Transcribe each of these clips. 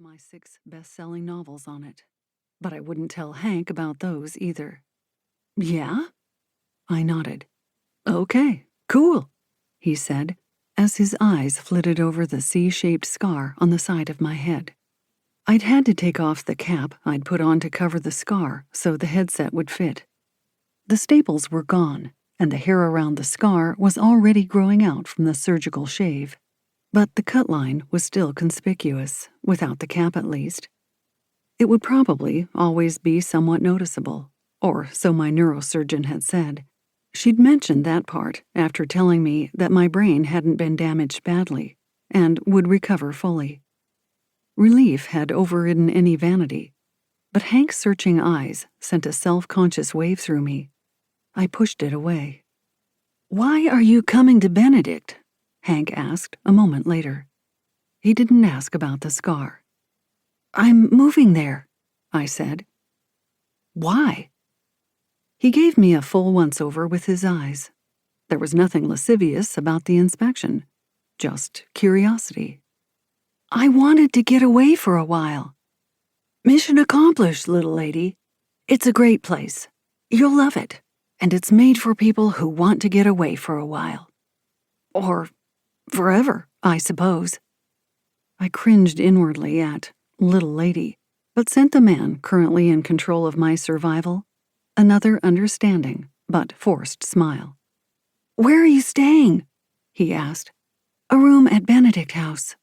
of my 6 best-selling novels on it. But I wouldn't tell Hank about those either. Yeah? I nodded. Okay, cool, he said, as his eyes flitted over the C-shaped scar on the side of my head. I'd had to take off the cap I'd put on to cover the scar so the headset would fit. The staples were gone, and the hair around the scar was already growing out from the surgical shave. But the cut line was still conspicuous, without the cap at least. It would probably always be somewhat noticeable, or so my neurosurgeon had said. She'd mentioned that part after telling me that my brain hadn't been damaged badly and would recover fully. Relief had overridden any vanity, but Hank's searching eyes sent a self-conscious wave through me. I pushed it away. "Why are you coming to Benedict?" Hank asked a moment later. He didn't ask about the scar. "I'm moving there," I said. "Why?" He gave me a full once-over with his eyes. There was nothing lascivious about the inspection, just curiosity. "I wanted to get away for a while." "Mission accomplished, little lady. It's a great place. You'll love it, and it's made for people who want to get away for a while. Or forever, I suppose." I cringed inwardly at little lady, but sent the man currently in control of my survival another understanding but forced smile. "Where are you staying?" he asked. "A room at Benedict House."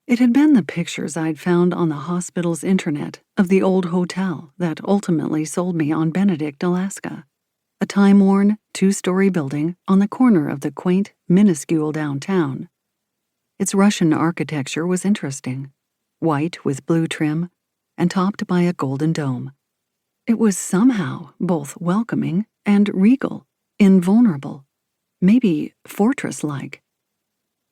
It had been the pictures I'd found on the hospital's internet of the old hotel that ultimately sold me on Benedict, Alaska, a time-worn 2-story building on the corner of the quaint, minuscule downtown. Its Russian architecture was interesting, white with blue trim and topped by a golden dome. It was somehow both welcoming and regal, invulnerable, maybe fortress-like.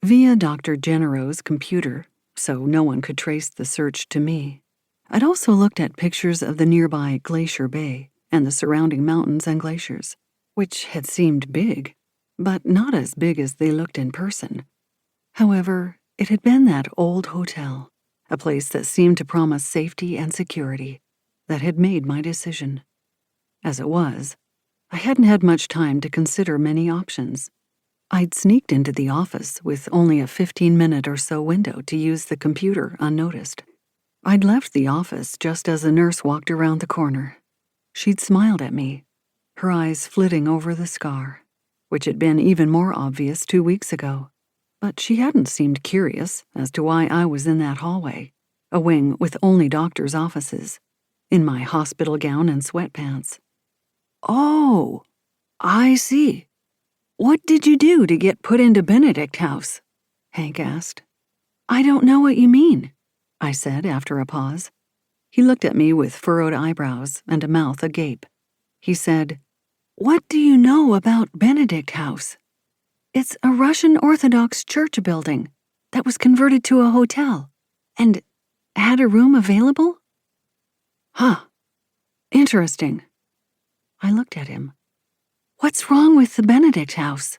Via Dr. Gennaro's computer, so no one could trace the search to me, I'd also looked at pictures of the nearby Glacier Bay and the surrounding mountains and glaciers, which had seemed big, but not as big as they looked in person. However, it had been that old hotel, a place that seemed to promise safety and security, that had made my decision. As it was, I hadn't had much time to consider many options. I'd sneaked into the office with only a 15-minute or so window to use the computer unnoticed. I'd left the office just as a nurse walked around the corner. She'd smiled at me, her eyes flitting over the scar, which had been even more obvious 2 weeks ago. But she hadn't seemed curious as to why I was in that hallway, a wing with only doctors' offices, in my hospital gown and sweatpants. "Oh, I see. What did you do to get put into Benedict House?" Hank asked. "I don't know what you mean," I said after a pause. He looked at me with furrowed eyebrows and a mouth agape. He said, "What do you know about Benedict House?" "It's a Russian Orthodox church building that was converted to a hotel and had a room available." "Huh. Interesting." I looked at him. "What's wrong with the Benedict House?"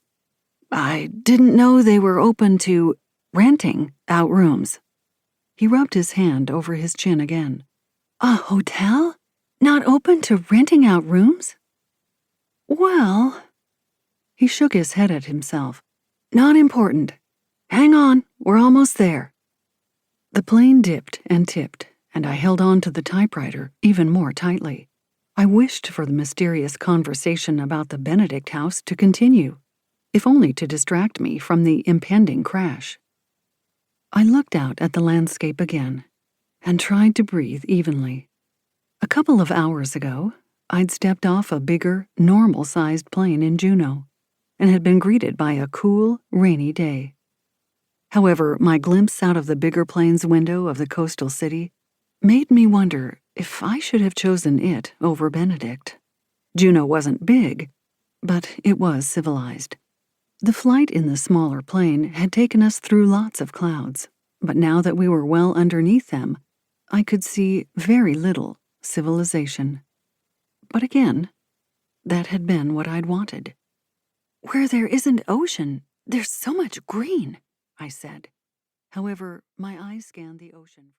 "I didn't know they were open to renting out rooms." He rubbed his hand over his chin again. "A hotel? Not open to renting out rooms?" "Well..." He shook his head at himself. "Not important. Hang on, we're almost there." The plane dipped and tipped, and I held on to the typewriter even more tightly. I wished for the mysterious conversation about the Benedict House to continue, if only to distract me from the impending crash. I looked out at the landscape again and tried to breathe evenly. A couple of hours ago, I'd stepped off a bigger, normal-sized plane in Juneau and had been greeted by a cool, rainy day. However, my glimpse out of the bigger plane's window of the coastal city made me wonder if I should have chosen it over Benedict. Juneau wasn't big, but it was civilized. The flight in the smaller plane had taken us through lots of clouds, but now that we were well underneath them, I could see very little civilization. But again, that had been what I'd wanted. "Where there isn't ocean, there's so much green," I said. However, my eyes scanned the ocean.